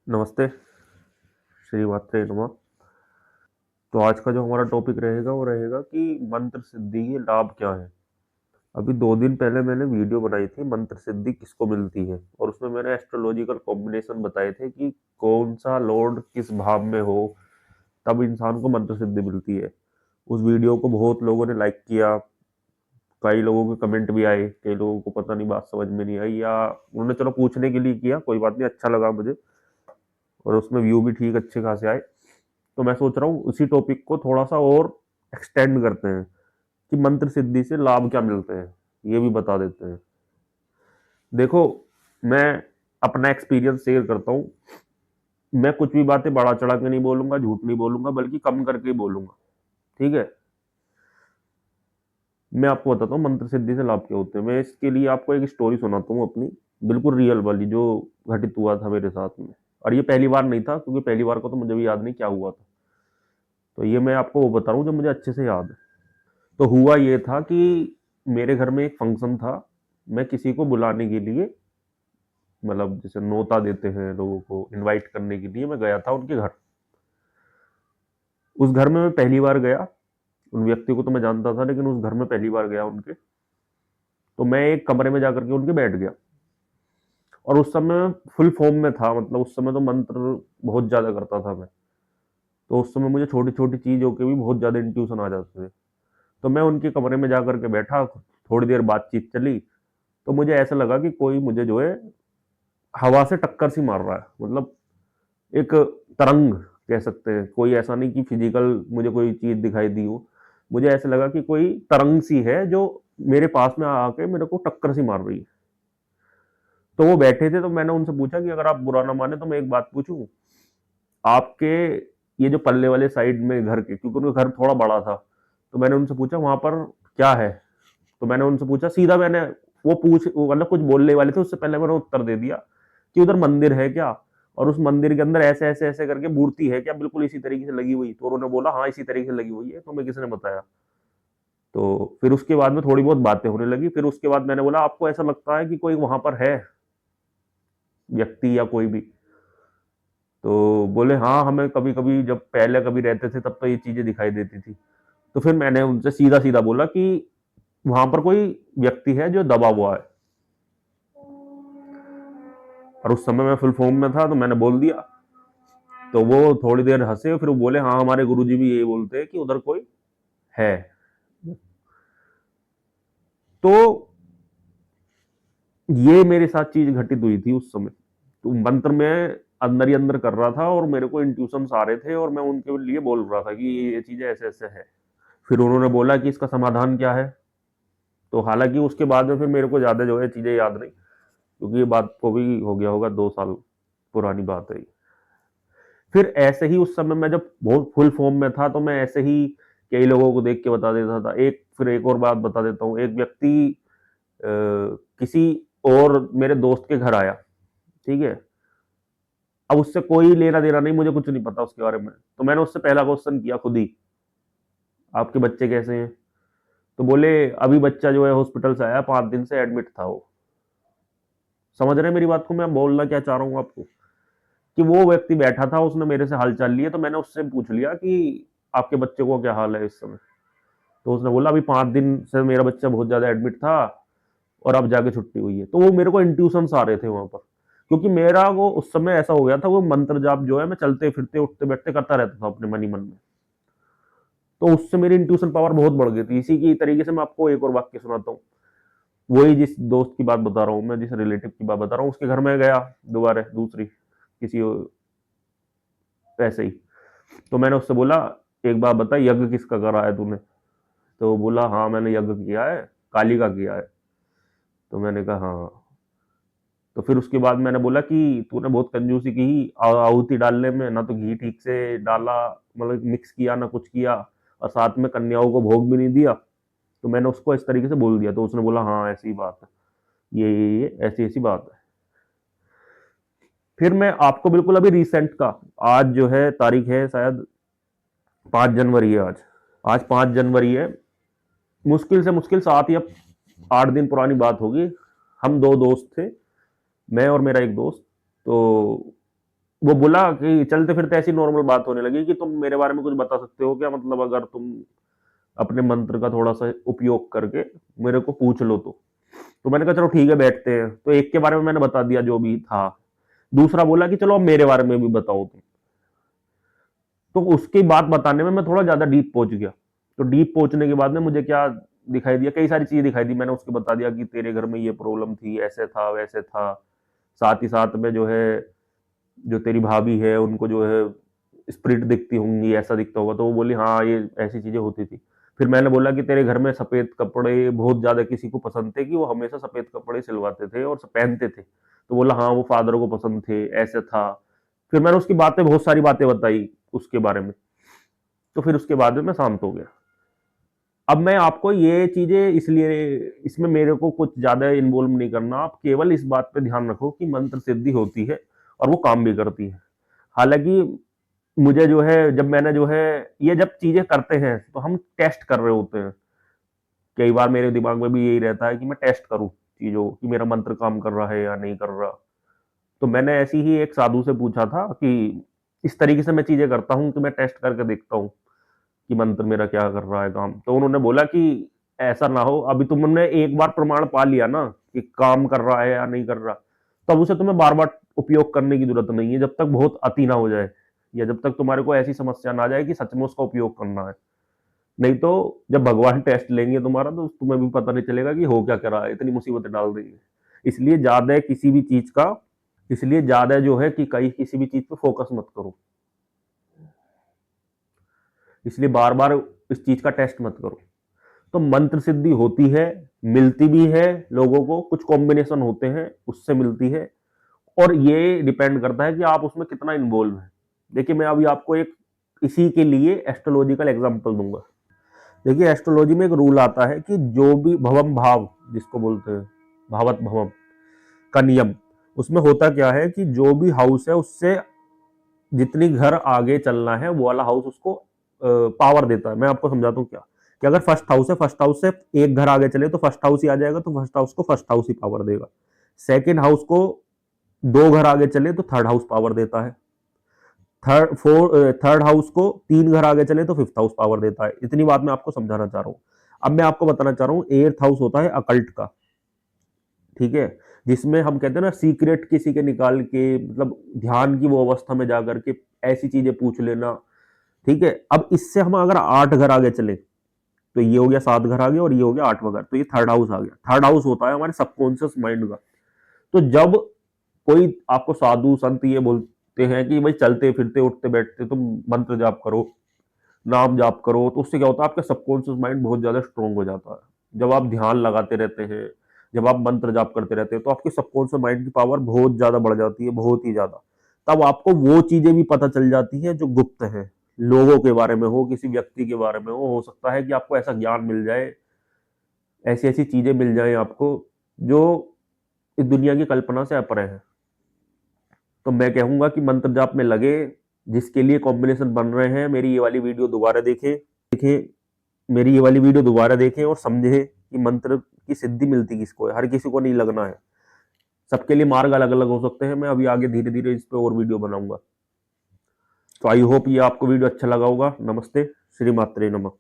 नमस्ते, श्री मात्रे नमः। तो आज का जो हमारा टॉपिक रहेगा वो रहेगा कि मंत्र सिद्धि के लाभ क्या है। अभी 2 दिन पहले मैंने वीडियो बनाई थी मंत्र सिद्धि किसको मिलती है, और उसमें मैंने एस्ट्रोलॉजिकल कॉम्बिनेशन बताए थे कि कौन सा लॉर्ड किस भाव में हो तब इंसान को मंत्र सिद्धि मिलती है। उस वीडियो को बहुत लोगों ने लाइक किया, कई लोगों के कमेंट भी आए, कई लोगों को पता नहीं बात समझ में नहीं आई, या उन्होंने चलो पूछने के लिए किया, कोई बात नहीं, अच्छा लगा मुझे, और उसमें व्यू भी ठीक अच्छे खासे आए। तो मैं सोच रहा हूँ उसी टॉपिक को थोड़ा सा और एक्सटेंड करते हैं कि मंत्र सिद्धि से लाभ क्या मिलते हैं, ये भी बता देते हैं। देखो, मैं अपना एक्सपीरियंस शेयर करता हूँ। मैं कुछ भी बातें बढ़ा चढ़ा के नहीं बोलूंगा, झूठ नहीं बोलूंगा, बल्कि कम करके ही बोलूंगा। ठीक है। मैं आपको बताता हूँ मंत्र सिद्धि से लाभ क्या होते हैं। मैं इसके लिए आपको एक स्टोरी सुनाता हूँ अपनी, बिल्कुल रियल वाली, जो घटित हुआ था मेरे साथ में। और ये पहली बार नहीं था, क्योंकि पहली बार को तो मुझे भी याद नहीं क्या हुआ था। तो ये मैं आपको वो बता रहा हूँ जो मुझे अच्छे से याद है। तो हुआ ये था कि मेरे घर में एक फंक्शन था। मैं किसी को बुलाने के लिए, मतलब जैसे न्योता देते हैं लोगों को इनवाइट करने के लिए, मैं गया था उनके घर। उस घर में मैं पहली बार गया। उन व्यक्ति को तो मैं जानता था, लेकिन उस घर में पहली बार गया उनके। तो मैं एक कमरे में जाकर के उनके बैठ गया। और उस समय फुल फॉर्म में था, मतलब उस समय तो मंत्र बहुत ज्यादा करता था मैं। तो उस समय मुझे छोटी छोटी चीजों के भी बहुत ज्यादा इंट्यूशन आ जाते थे। तो मैं उनके कमरे में जाकर के बैठा, थोड़ी देर बातचीत चली। तो मुझे ऐसा लगा कि कोई मुझे जो है हवा से टक्कर सी मार रहा है, मतलब एक तरंग कह सकते हैं। कोई ऐसा नहीं कि फिजिकल मुझे कोई चीज दिखाई दी हो। मुझे ऐसा लगा कि कोई तरंग सी है जो मेरे पास में आके मेरे को टक्कर सी मार रही है। तो वो बैठे थे, तो मैंने उनसे पूछा कि अगर आप बुरा ना माने तो मैं एक बात पूछूं, आपके ये जो पल्ले वाले साइड में घर के, क्योंकि उनका घर थोड़ा बड़ा था, तो मैंने उनसे पूछा वहां पर क्या है। तो मैंने उनसे पूछा सीधा, मैंने वो मतलब कुछ बोलने वाले थे उससे पहले मैंने उत्तर दे दिया कि उधर मंदिर है क्या, और उस मंदिर के अंदर ऐसे ऐसे ऐसे करके मूर्ति है क्या बिल्कुल इसी तरीके से लगी हुई। तो उन्होंने बोला हाँ इसी तरीके से लगी हुई है। तो मैं किसने बताया। तो फिर उसके बाद में थोड़ी बहुत बातें होने लगी। फिर उसके बाद मैंने बोला आपको ऐसा लगता है कि कोई वहां पर है, व्यक्ति या कोई भी। तो बोले हाँ, हमें कभी कभी जब पहले कभी रहते थे तब तो ये चीजें दिखाई देती थी। तो फिर मैंने उनसे सीधा सीधा बोला कि वहां पर कोई व्यक्ति है जो दबा हुआ है। और उस समय मैं फुल फॉर्म में था, तो मैंने बोल दिया। तो वो थोड़ी देर हंसे, फिर वो बोले हाँ हमारे गुरुजी भी यही बोलते हैं कि उधर कोई है। तो ये मेरे साथ चीज घटित हुई थी उस समय। तो मंत्र में अंदर ही अंदर कर रहा था, और मेरे को इंट्यूशन आ रहे थे, और मैं उनके लिए बोल रहा था कि ये चीजें ऐसे ऐसे है। फिर उन्होंने बोला कि इसका समाधान क्या है। तो हालांकि उसके बाद में फिर मेरे को ज्यादा जो है चीजें याद नहीं, क्योंकि ये बात को भी हो गया होगा 2 साल पुरानी बात है। फिर ऐसे ही उस समय मैं जब बहुत फुल फॉर्म में था, तो मैं ऐसे ही कई लोगों को देख के बता देता था। फिर एक और बात बता देता हूँ। एक व्यक्ति किसी और मेरे दोस्त के घर आया। ठीक है। अब उससे कोई लेना देना नहीं, मुझे कुछ नहीं पता उसके बारे में। तो मैंने उससे पहला क्वेश्चन किया खुद ही, आपके बच्चे कैसे हैं। तो बोले अभी बच्चा जो है हॉस्पिटल से आया, 5 दिन से एडमिट था वो। समझ रहे हैं मेरी बात को, मैं बोलना क्या चाह रहा हूँ आपको। कि वो व्यक्ति बैठा था, उसने मेरे से हाल चाल लिए, तो मैंने उससे पूछ लिया कि आपके बच्चे को क्या हाल है इस समय। तो उसने बोला अभी 5 दिन से मेरा बच्चा बहुत ज्यादा एडमिट था, और अब जाके छुट्टी हुई है। तो वो मेरे को इंट्यूशन आ रहे थे वहां पर, क्योंकि मेरा वो उस समय ऐसा हो गया था, वो मंत्र जाप जो है मैं चलते फिरते उठते बैठते करता रहता था अपने मन ही मन में। तो उससे मेरी इंट्यूशन पावर बहुत बढ़ गई थी। इसी की तरीके से मैं आपको एक और वाक्य सुनाता हूँ। वही जिस दोस्त की बात बता रहा हूँ मैं, जिस रिलेटिव की बात बता रहा हूँ, उसके घर में गया दोबारा, दूसरी किसी ऐसे ही। तो मैंने उससे बोला एक बात बता, यज्ञ किसका करा है तूने। तो बोला हाँ मैंने यज्ञ किया है, काली का किया है। तो मैंने कहा हाँ। तो फिर उसके बाद मैंने बोला कि तूने बहुत कंजूसी की आहुति डालने में, ना तो घी ठीक से डाला, मतलब मिक्स किया ना कुछ किया, और साथ में कन्याओं को भोग भी नहीं दिया। तो मैंने उसको इस तरीके से बोल दिया। तो उसने बोला हाँ ऐसी बात है, ये ऐसी ऐसी बात है। फिर मैं आपको बिल्कुल अभी रिसेंट का, आज जो है तारीख है शायद 5 जनवरी है आज। आज 5 जनवरी है। मुश्किल से मुश्किल 7 या 8 दिन पुरानी बात होगी। हम दो दोस्त थे, मैं और मेरा एक दोस्त। तो वो बोला कि चलते फिरते ऐसी नॉर्मल बात होने लगी कि तुम मेरे बारे में कुछ बता सकते हो क्या, मतलब अगर तुम अपने मंत्र का थोड़ा सा उपयोग करके मेरे को पूछ लो तो मैंने कहा चलो ठीक है बैठते हैं। तो एक के बारे में मैंने बता दिया जो भी था, दूसरा बोला कि चलो अब मेरे बारे में भी बताओ तुम। तो उसकी बात बताने में मैं थोड़ा ज्यादा डीप पहुंच गया। तो डीप पहुंचने के बाद में मुझे क्या दिखाई दिया, कई सारी चीजें दिखाई दी। मैंने उसको बता दिया कि तेरे घर में ये प्रॉब्लम थी, ऐसे था वैसे था, साथ ही साथ में जो है जो तेरी भाभी है उनको जो है स्प्रिट दिखती होंगी, ऐसा दिखता होगा। तो वो बोली हाँ ये ऐसी चीजें होती थी। फिर मैंने बोला कि तेरे घर में सफेद कपड़े बहुत ज्यादा किसी को पसंद थे, कि वो हमेशा सफेद कपड़े सिलवाते थे और पहनते थे। तो बोला हाँ वो फादर को पसंद थे, ऐसे था। फिर मैंने उसकी बातें, बहुत सारी बातें बताई उसके बारे में। तो फिर उसके बाद में मैं शांत हो गया। अब मैं आपको ये चीजें इसलिए, इसमें मेरे को कुछ ज्यादा इन्वॉल्व नहीं करना, आप केवल इस बात पे ध्यान रखो कि मंत्र सिद्धि होती है और वो काम भी करती है। हालांकि मुझे जो है, जब मैंने जो है ये जब चीजें करते हैं तो हम टेस्ट कर रहे होते हैं। कई बार मेरे दिमाग में भी यही रहता है कि मैं टेस्ट करूं चीजों कि मेरा मंत्र काम कर रहा है या नहीं कर रहा। तो मैंने ऐसी ही एक साधु से पूछा था कि इस तरीके से मैं चीजें करता हूं कि मैं टेस्ट करके देखता हूं कि मंत्र मेरा क्या कर रहा है काम। तो उन्होंने बोला कि ऐसा ना हो, अभी तुमने एक बार प्रमाण पा लिया ना कि काम कर रहा है या नहीं कर रहा, तब उसे तुम्हें बार बार उपयोग करने की जरूरत नहीं है, जब तक बहुत अति ना हो जाए या जब तक तुम्हारे को ऐसी समस्या ना आ जाए कि सच में उसका उपयोग करना है। नहीं तो जब भगवान टेस्ट लेंगे तुम्हारा तो तुम्हें भी पता नहीं चलेगा कि हो क्या कर रहा है, इतनी मुसीबतें डाल देंगे। इसलिए ज्यादा किसी भी चीज का, इसलिए ज्यादा जो है कि कहीं किसी भी चीज पे फोकस मत करो, इसलिए बार बार इस चीज का टेस्ट मत करो। तो मंत्र सिद्धि होती है, मिलती भी है लोगों को, कुछ कॉम्बिनेशन होते हैं उससे मिलती है। और ये डिपेंड करता है कि आप उसमें कितना इन्वॉल्व है। देखिए मैं अभी आपको एक इसी के लिए एस्ट्रोलॉजिकल एग्जांपल दूंगा। देखिए एस्ट्रोलॉजी में एक रूल आता है कि जो भी भवम भाव जिसको बोलते हैं, भावत भवम का नियम, उसमें होता क्या है कि जो भी हाउस है उससे जितनी घर आगे चलना है वो वाला हाउस उसको पावर देता है। मैं आपको समझाता हूँ क्या, कि अगर फर्स्ट हाउस है, फर्स्ट हाउस से एक घर आगे चले तो फर्स्ट हाउस ही आ जाएगा, तो फर्स्ट हाउस को फर्स्ट हाउस ही पावर देगा। सेकेंड हाउस को दो घर आगे चले तो थर्ड हाउस पावर देता है। थर्ड हाउस को तीन घर आगे चले तो फिफ्थ हाउस पावर देता है। इतनी बात मैं आपको समझाना चाह रहा हूँ। अब मैं आपको बताना चाह रहा हूँ, एर्थ हाउस होता है अकल्ट का, ठीक है, जिसमें हम कहते हैं ना सीक्रेट किसी के निकाल के, मतलब ध्यान की वो अवस्था में जाकर के ऐसी चीजें पूछ लेना, ठीक है। अब इससे हम अगर आठ घर आगे चले तो ये हो गया सात घर आगे और ये हो गया आठवां घर, तो ये थर्ड हाउस आ गया। थर्ड हाउस होता है हमारे सबकॉन्शियस माइंड का। तो जब कोई आपको साधु संत ये बोलते हैं कि भाई चलते फिरते उठते बैठते तुम मंत्र जाप करो, नाम जाप करो, तो उससे क्या होता है आपका सबकॉन्शियस माइंड बहुत ज्यादा स्ट्रांग हो जाता है। जब आप ध्यान लगाते रहते हैं, जब आप मंत्र जाप करते रहते हैं, तो आपके सबकॉन्शियस माइंड की पावर बहुत ज्यादा बढ़ जाती है, बहुत ही ज्यादा। तब आपको वो चीजें भी पता चल जाती हैं जो गुप्त है, लोगों के बारे में हो, किसी व्यक्ति के बारे में हो सकता है कि आपको ऐसा ज्ञान मिल जाए, ऐसी ऐसी चीजें मिल जाए आपको जो इस दुनिया की कल्पना से अपरे है। तो मैं कहूंगा कि मंत्र जाप में लगे, जिसके लिए कॉम्बिनेशन बन रहे हैं मेरी ये वाली वीडियो दोबारा देखें, मेरी ये वाली वीडियो दोबारा देखें और समझे कि मंत्र की सिद्धि मिलती किसको है। हर किसी को नहीं लगना है, सबके लिए मार्ग अलग अलग हो सकते हैं। मैं अभी आगे धीरे धीरे इस पे और वीडियो बनाऊंगा। तो आई होप ये आपको वीडियो अच्छा लगा होगा। नमस्ते, श्री मात्रे नमः।